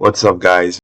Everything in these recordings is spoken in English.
What's up, guys?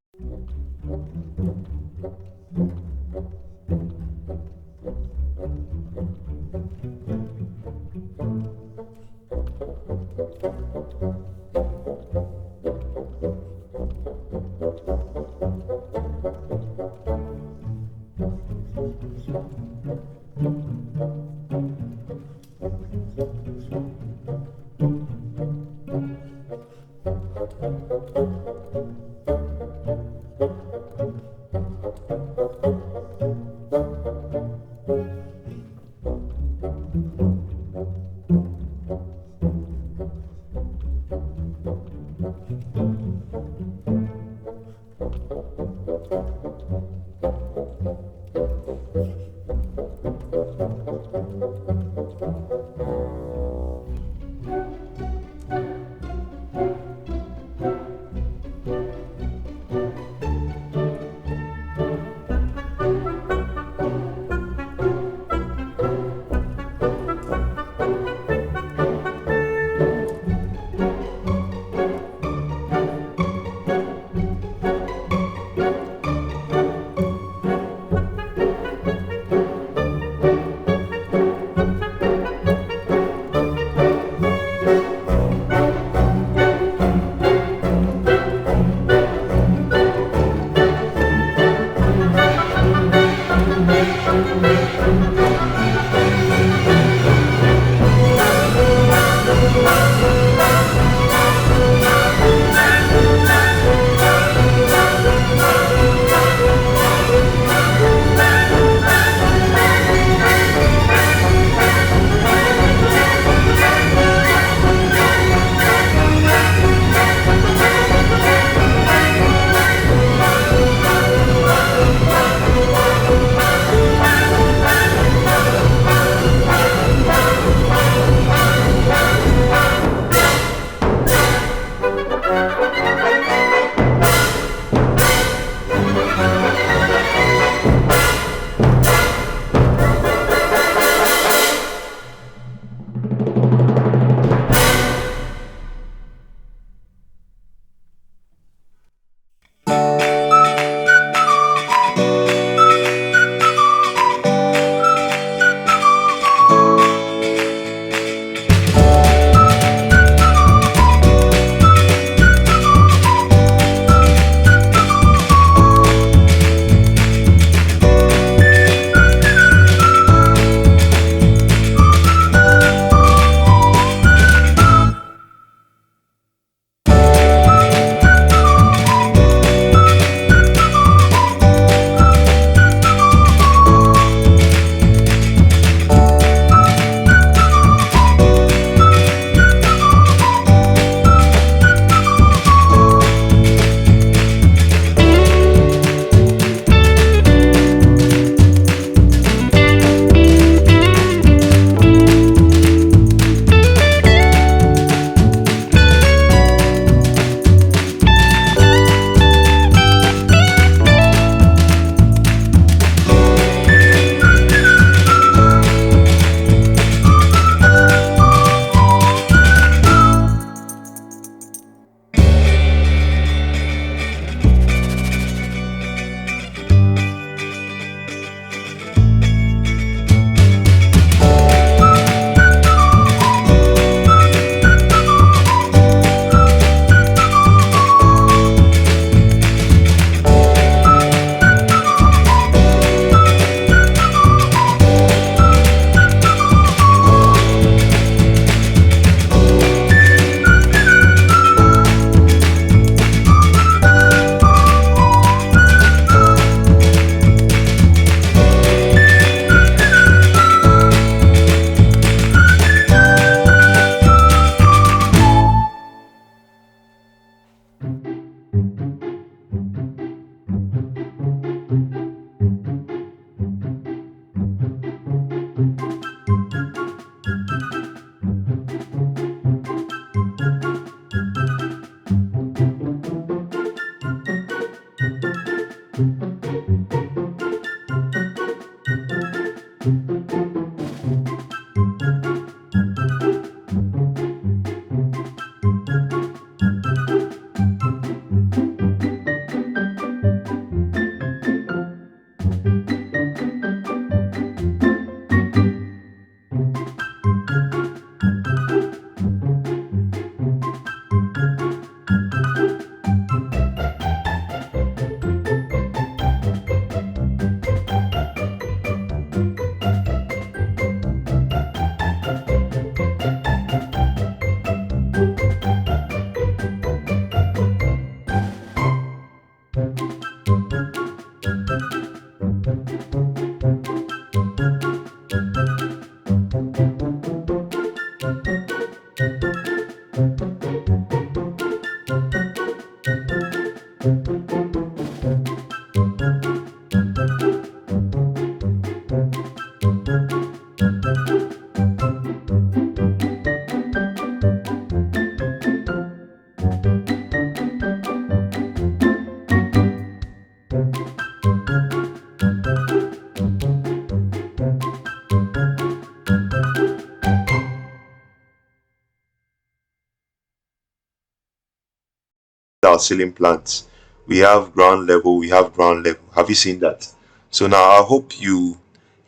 our ceiling plans. We have ground level, we have ground level. Have you seen that? So now I hope you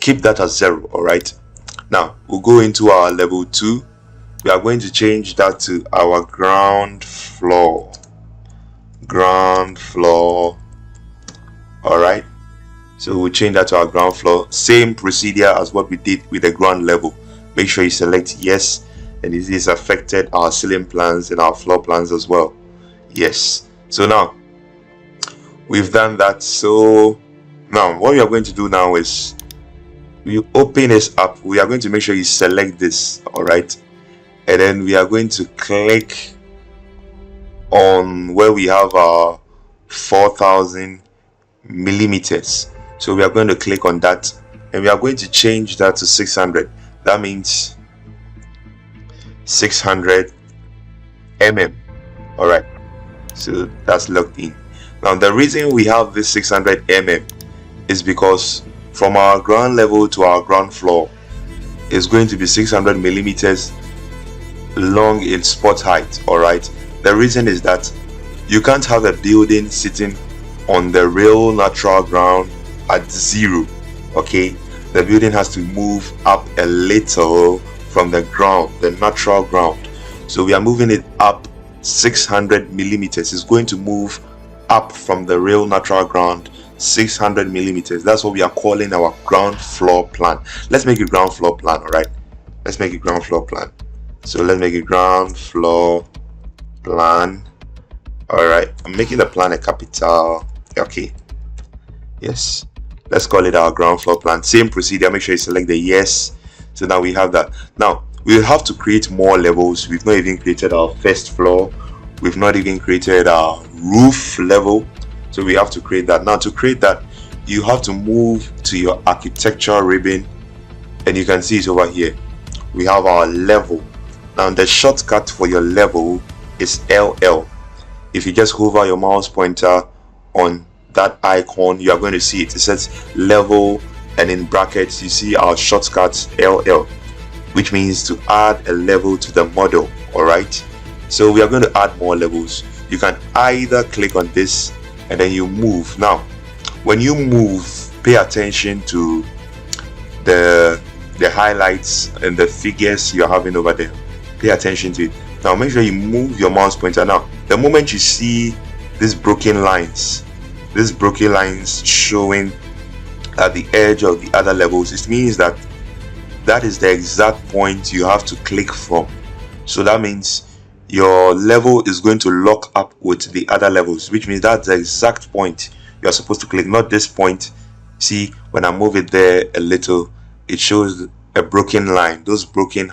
keep that as 0. All right, now we'll go into our level 2. We are going to change that to our ground floor. All right, so we'll change that to our ground floor. Same procedure as what we did with the ground level. Make sure you select yes, and this is affected our ceiling plans and our floor plans as well. Yes. So now we've done that. So now what we are going to do now is we open this up. We are going to make sure you select this. All right, and then we are going to click on where we have our 4000 millimeters. So we are going to click on that, and we are going to change that to 600. That means 600 mm. All right, so that's locked in. Now the reason we have this 600 mm is because from our ground level to our ground floor is going to be 600 millimeters long in spot height. All right, the reason is that you can't have a building sitting on the real natural ground at 0. Okay, the building has to move up a little from the ground, the natural ground. So we are moving it up 600 millimeters. It's going to move up from the real natural ground 600 millimeters. That's what we are calling our ground floor plan. Let's make a ground floor plan. All right, let's make a ground floor plan. So let's make a ground floor plan. All right, I'm making the plan a capital. Okay, yes, let's call it our ground floor plan. Same procedure. Make sure you select the yes. So now we have that. Now we'll have to create more levels. We've not even created our first floor. We've not even created our roof level. So we have to create that. Now to create that, you have to move to your architecture ribbon, and you can see it over here. We have our level. Now the shortcut for your level is LL. If you just hover your mouse pointer on that icon, you are going to see it. It says level, and in brackets you see our shortcut LL, which means to add a level to the model. All right, so we are going to add more levels. You can either click on this and then you move. Now when you move, pay attention to the highlights and the figures you're having over there. Pay attention to it. Now make sure you move your mouse pointer. Now the moment you see these broken lines showing at the edge of the other levels, it means that that is the exact point you have to click from. So that means your level is going to lock up with the other levels, which means that's the exact point you are supposed to click, not this point. See, when I move it there a little, it shows a broken line. Those broken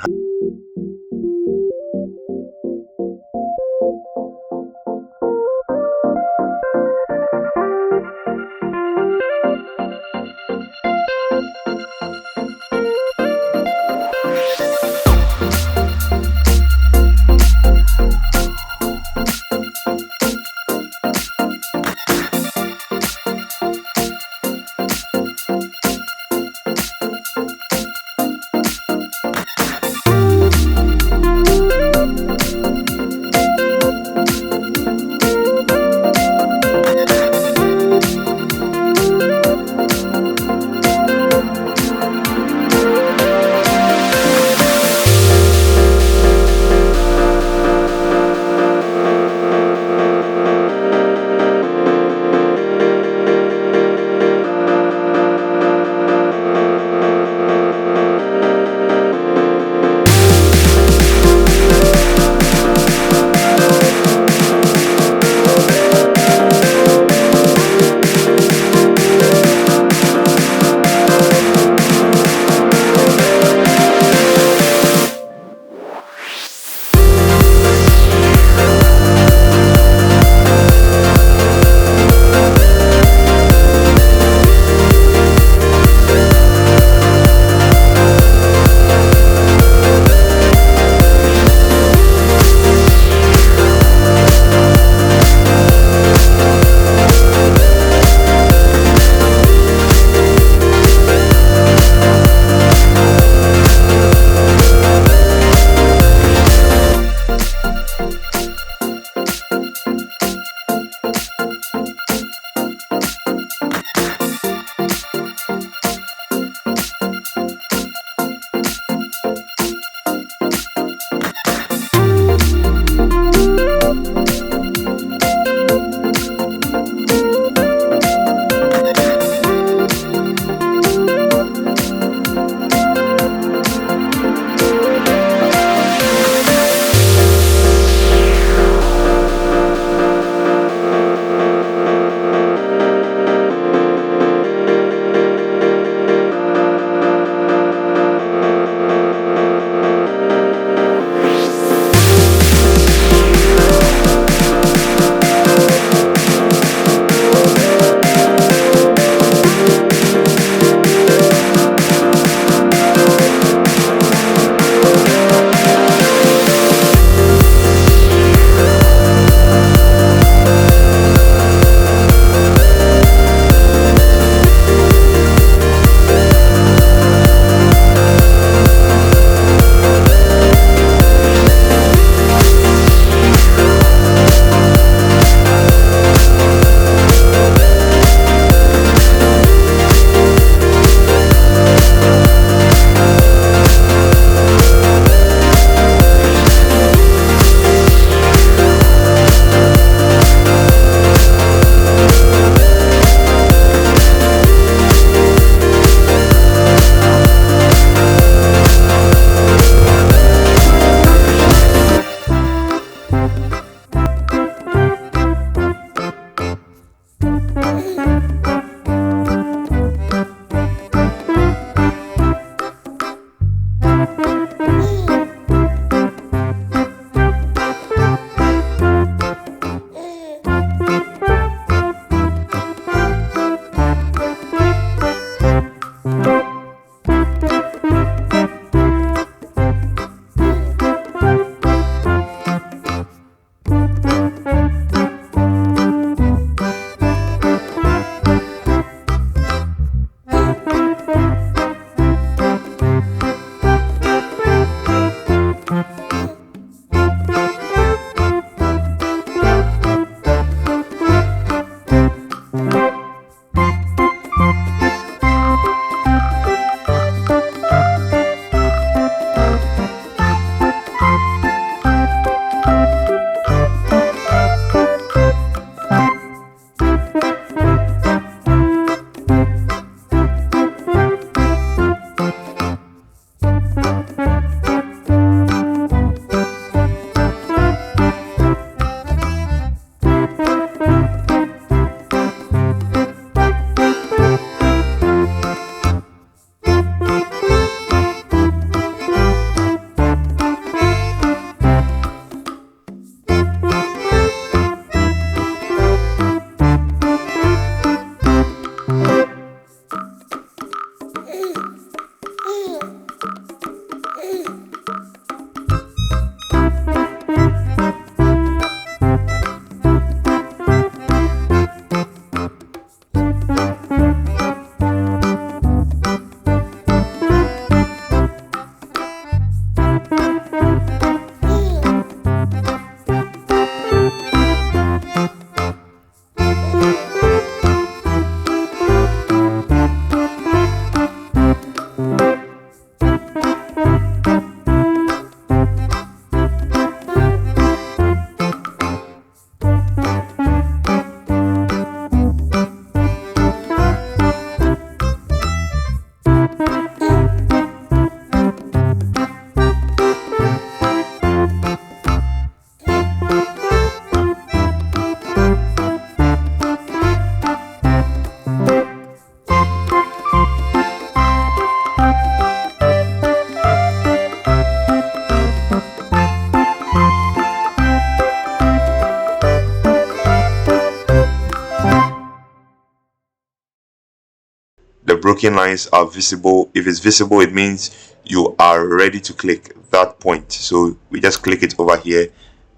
the broken lines are visible. If it's visible, it means you are ready to click that point. So we just click it over here,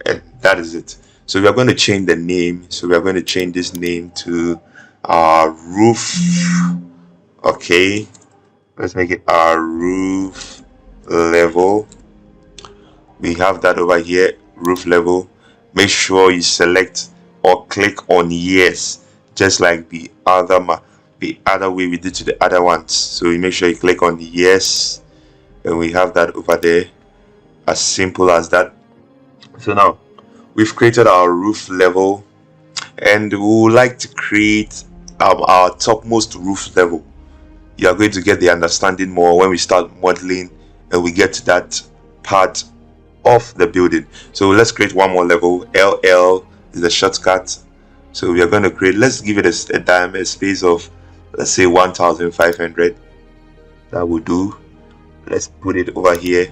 and that is it. So we are going to change the name. So we are going to change this name to roof. Okay, let's make it our roof level. We have that over here, roof level. Make sure you select or click on yes, just like the other way we did to the other ones. So you make sure you click on yes, and we have that over there, as simple as that. So now we've created our roof level, and we would like to create our topmost roof level. You are going to get the understanding more when we start modeling and we get to that part of the building. So let's create one more level. LL is the shortcut. So we are going to create, let's give it a diameter space of, let's say 1500. That will do. Let's put it over here.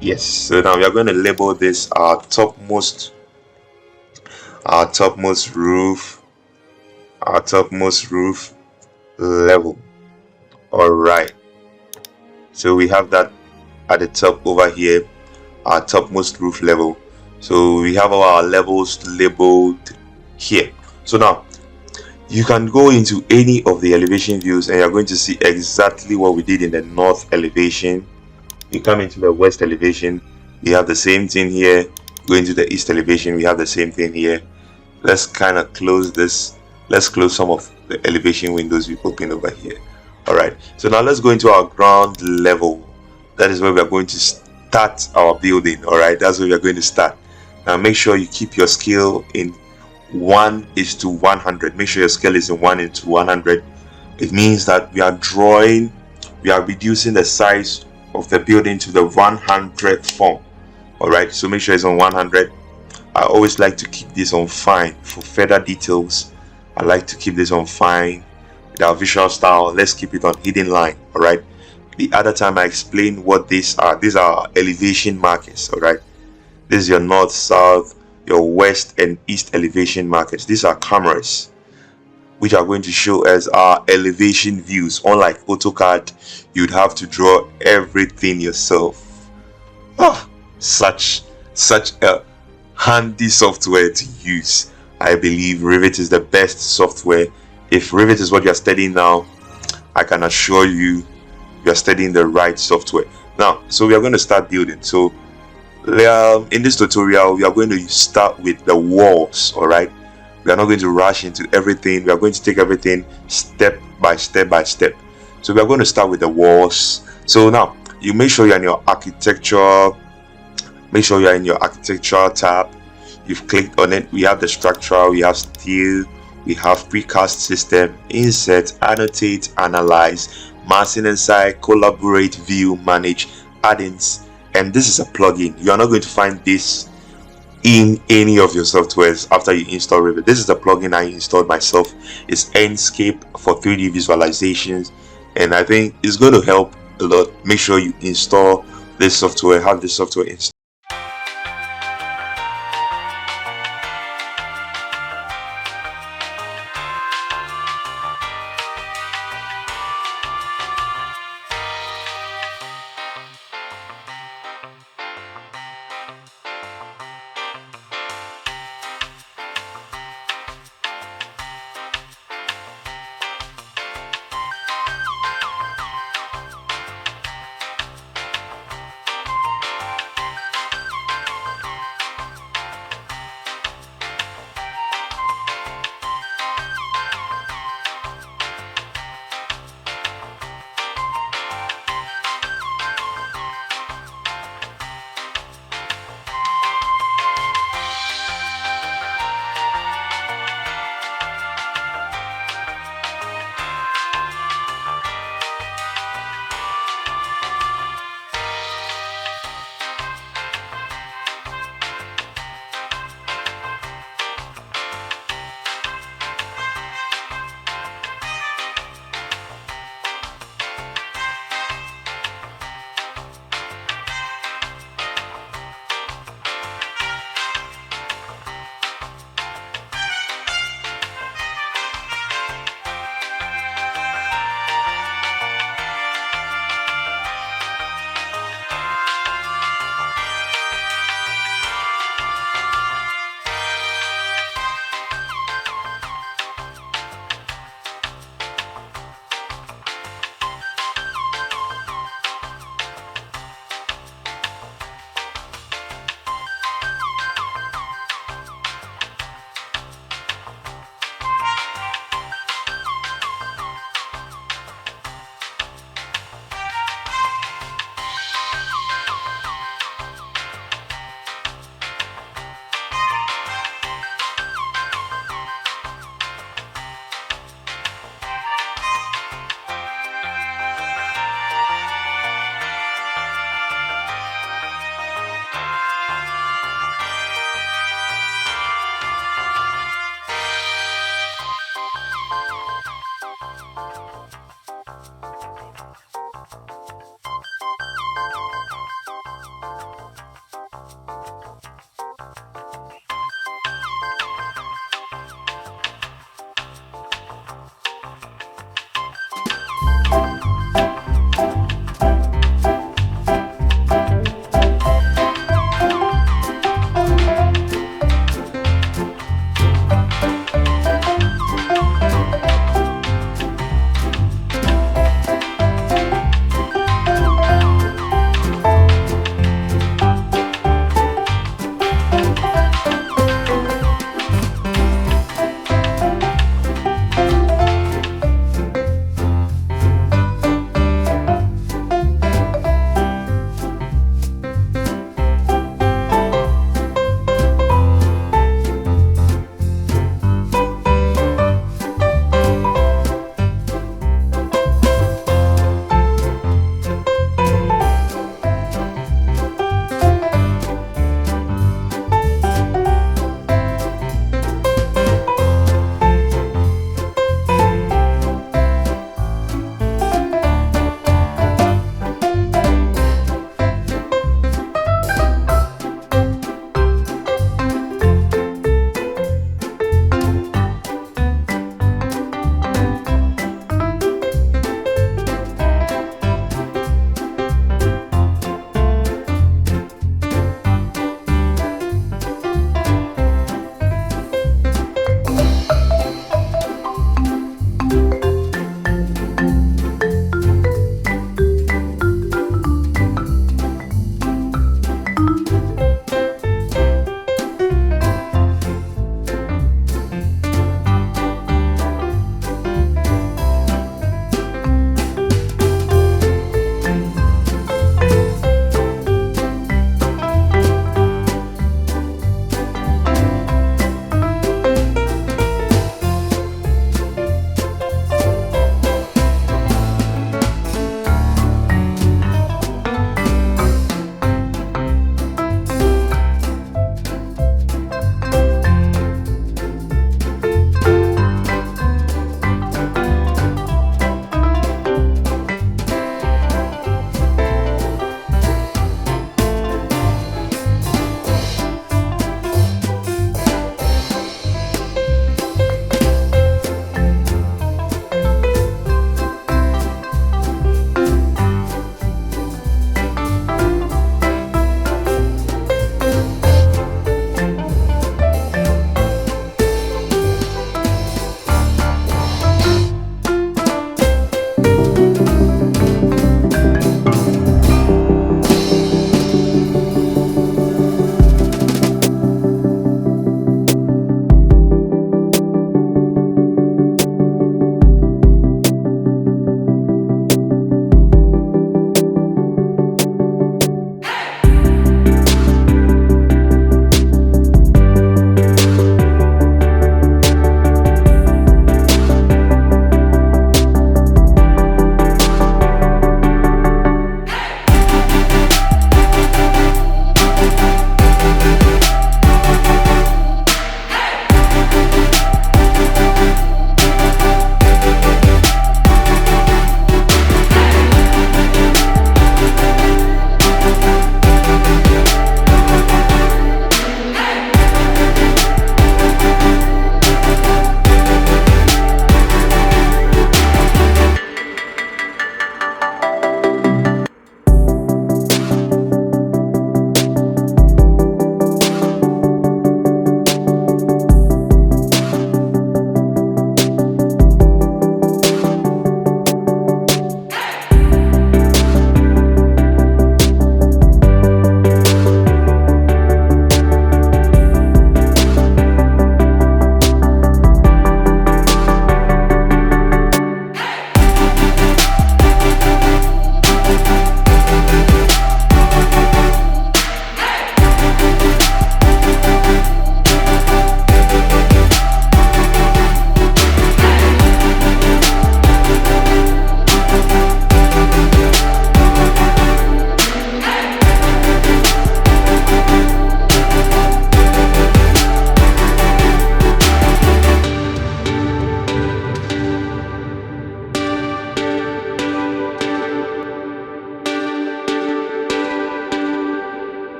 Yes. So now we are going to label this our topmost roof level. All right, so we have that at the top over here, our topmost roof level. So we have our levels labeled here. So now you can go into any of the elevation views and you're going to see exactly what we did in the north elevation. You come into the west elevation, we have the same thing here. Go into the east elevation, we have the same thing here. Let's kind of close this. Let's close some of the elevation windows we opened over here. All right, so now let's go into our ground level. That is where we are going to start our building. All right, that's where we are going to start. Now make sure you keep your scale in 1:100. Make sure your scale is in 1:100. It means that we are reducing the size of the building to the 100th form. All right, so make sure it's on 100. I always like to keep this on fine for further details. I like to keep this on fine. With our visual style, let's keep it on hidden line. All right, the other time I explained what these are elevation markers. All right, this is your north, south, your west and east elevation markers. These are cameras which are going to show us our elevation views. Unlike AutoCAD, you'd have to draw everything yourself. Such a handy software to use. I believe Revit is the best software. If Revit is what you're studying now, I can assure you you're studying the right software. Now, so we are going to start building. So in this tutorial, we are going to start with the walls. All right, we are not going to rush into everything. We are going to take everything step by step. So we are going to start with the walls. So now you make sure you're in your architecture. Make sure you're in your architecture tab. You've clicked on it. We have the structure, we have steel, we have precast system, insert, annotate, analyze, massing inside, collaborate, view, manage, add-ins, and this is a plugin. You are not going to find this in any of your softwares after you install Revit. This is the plugin I installed myself. It's Enscape for 3D visualizations, and I think it's going to help a lot. Make sure you install this software, have this software installed.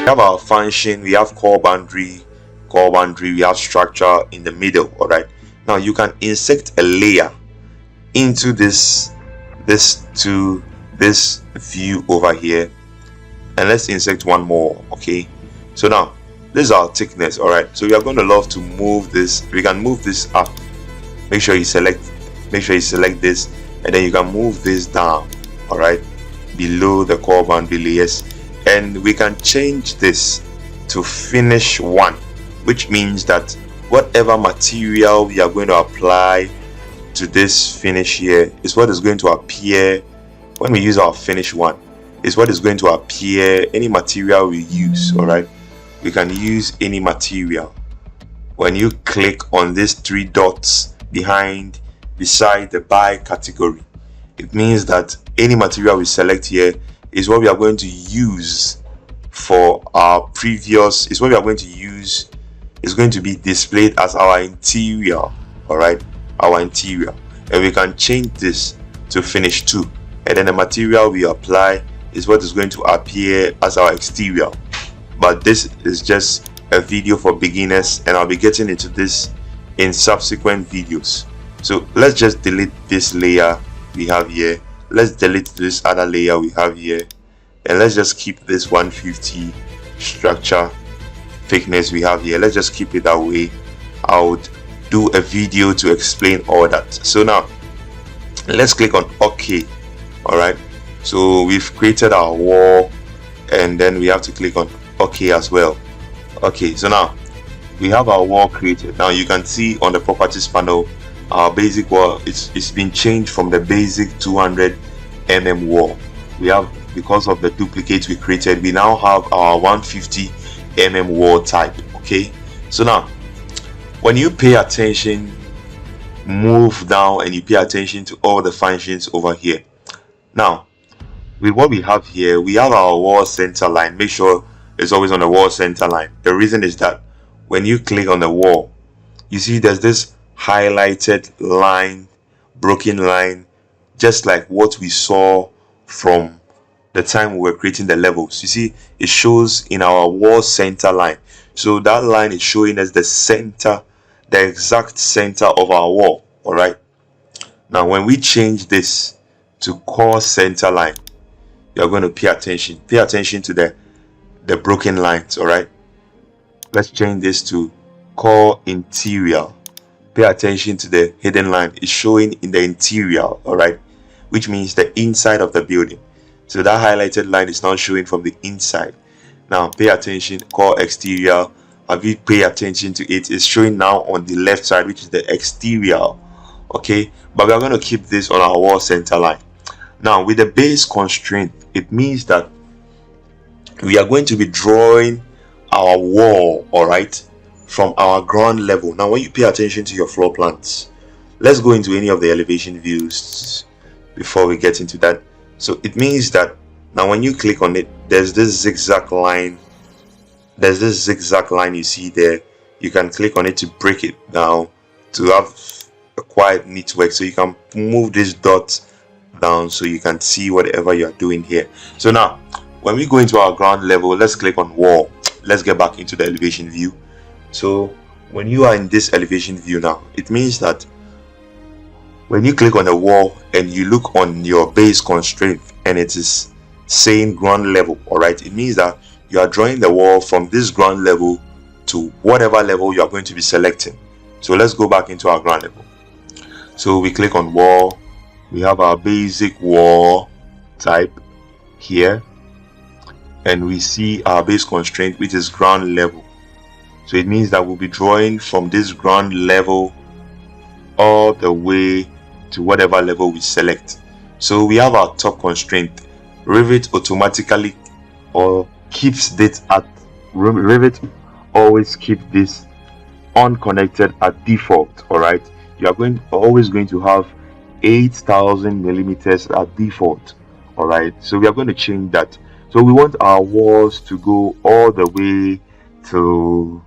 have our function, we have core boundary, we have structure in the middle. All right, now you can insert a layer into this view over here, and let's insert one more. Okay, so now this is our thickness. All right, so we are going to love to move this. We can move this up. Make sure you select this, and then you can move this down. All right, below the core boundary layers, and we can change this to finish 1, which means that whatever material we are going to apply to this finish here is what is going to appear when we use our finish 1. Is what is going to appear any material we use. All right, we can use any material. When you click on these 3 dots beside the by category, it means that any material we select here is what we are going to use for our previous, is what we are going to use, is going to be displayed as our interior. All right, our interior, and we can change this to finish 2, and then the material we apply is what is going to appear as our exterior. But this is just a video for beginners, and I'll be getting into this in subsequent videos. So let's just delete this layer we have here, let's delete this other layer we have here, and let's just keep this 150 structure thickness we have here. Let's just keep it that way. I would do a video to explain all that. So now let's click on OK. All right, so we've created our wall, and then we have to click on OK as well. Okay, so now we have our wall created. Now you can see on the properties panel our basic wall, it's been changed from the basic 200 mm wall. We have, because of the duplicates we created, we now have our 150 mm wall type. Okay, so now when you pay attention, move down and you pay attention to all the functions over here. Now with what we have here, we have our wall center line. Make sure it's always on the wall center line. The reason is that when you click on the wall, you see there's this highlighted line, broken line, just like what we saw from the time we were creating the levels. You see, it shows in our wall center line. So that line is showing us the center, the exact center of our wall. All right, now when we change this to core center line, you're going to pay attention to the broken lines. All right, let's change this to core interior. Pay attention to the hidden line. It's showing in the interior. All right, which means the inside of the building. So that highlighted line is now showing from the inside. Now pay attention, core exterior. Have you pay attention to it? It's showing now on the left side, which is the exterior. Okay, but we are going to keep this on our wall center line. Now with the base constraint, it means that we are going to be drawing our wall, all right, from our ground level. Now when you pay attention to your floor plans, let's go into any of the elevation views before we get into that. So it means that now when you click on it, there's this zigzag line you see there. You can click on it to break it down to have a quite neat work. So you can move this dot down so you can see whatever you are doing here. So now when we go into our ground level, let's click on wall. Let's get back into the elevation view. So when you are in this elevation view now, it means that when you click on the wall and you look on your base constraint and it is saying ground level, all right, it means that you are drawing the wall from this ground level to whatever level you are going to be selecting. So let's go back into our ground level. So we click on wall. We have our basic wall type here, and we see our base constraint, which is ground level. So it means that we'll be drawing from this ground level all the way to whatever level we select. So we have our top constraint. Revit automatically keeps this at Revit always keep this unconnected at default. All right, you are always going to have 8,000 millimeters at default. All right, so we are going to change that. So we want our walls to go all the way to,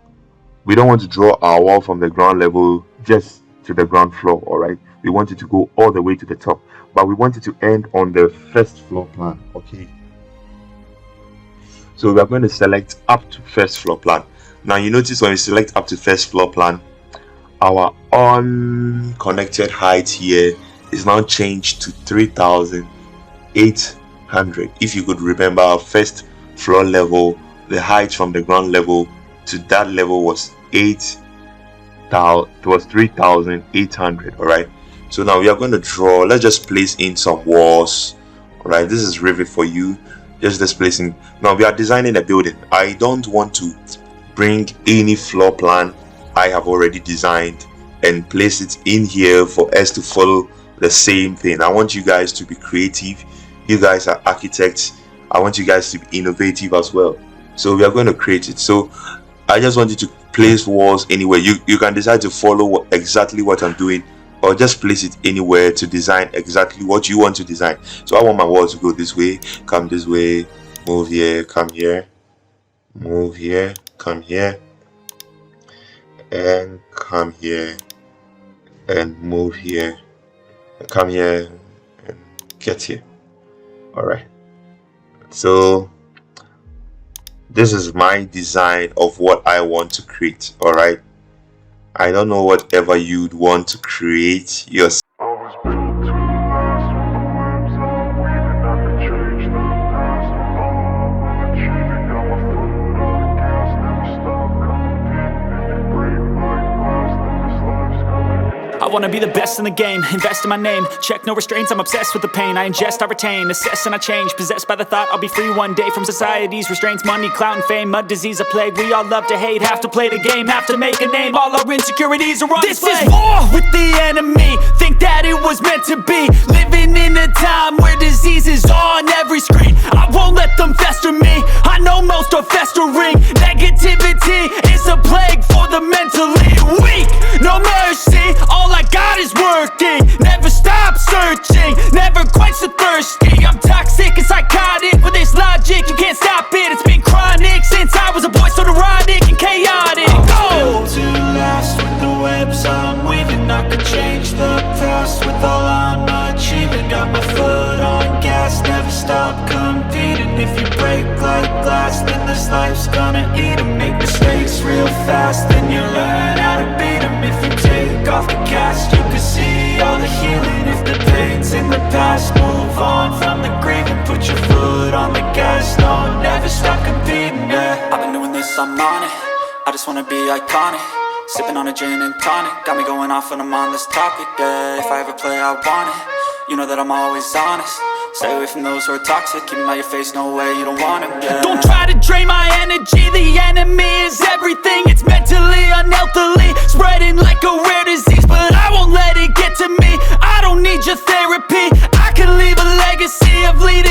we don't want to draw our wall from the ground level just to the ground floor. All right, we want it to go all the way to the top, but we want it to end on the first floor plan. Okay, So we are going to select up to first floor plan. Now you notice when we select up to first floor plan, our unconnected height here is now changed to 3,800. If you could remember, our first floor level, the height from the ground level to that level was 3,800. all right. So now we are going to draw. Let's just place in some walls. All right, this is Revit for you. Just displacing. Now we are designing a building. I don't want to bring any floor plan I have already designed and place it in here for us to follow the same thing. I want you guys to be creative. You guys are architects. I want you guys to be innovative as well. So we are going to create it. So I just want you to place walls anywhere. You can decide to follow exactly what I'm doing, or just place it anywhere to design exactly what you want to design. So I want my walls to go this way, come this way, move here, come here, move here, come here, and come here, and move here, and come here, and get here. All right. So this is my design of what I want to create. All right. I don't know whatever you'd want to create yourself. I wanna be the best in the game, invest in my name, check no restraints, I'm obsessed with the pain. I ingest, I retain, assess and I change, possessed by the thought I'll be free one day from society's restraints. Money, clout and fame, mud, disease, a plague. We all love to hate, have to play the game, have to make a name. All our insecurities are on display. This is war with the enemy, think that it was meant to be. Living in a time where disease is on every screen. I won't let them fester me, I know most are festering. Negativity is a plague for the mentally weak. No mercy, all I got is working. Never stop searching, never quench the thirsty. I'm toxic and psychotic with this logic, you can't stop it. It's been chronic since I was a boy, so neurotic and chaotic. Built to last with the webs I'm weaving. I could change the past with all I'm achieving. Got my foot on gas, never stop competing. If you break like glass, then this life's gonna eat 'em. Make mistakes real fast, then you learn how to beat 'em. If you take off the cast, you can see all the healing. If the pain's in the past, move on from the grieving. Put your foot on the gas, no, never stop competing, yeah. I've been doing this, I'm on it, I just wanna be iconic. Sipping on a gin and tonic, got me going off when I'm on this topic, yeah. If I ever play, I want it, you know that I'm always honest. Stay away from those who are toxic, keep them out your face, no way, you don't want them, yeah. Don't try to drain my energy, the enemy is everything. It's mentally, unhealthily, spreading like a rare disease. But I won't let it get to me, I don't need your therapy. I can leave a legacy of leading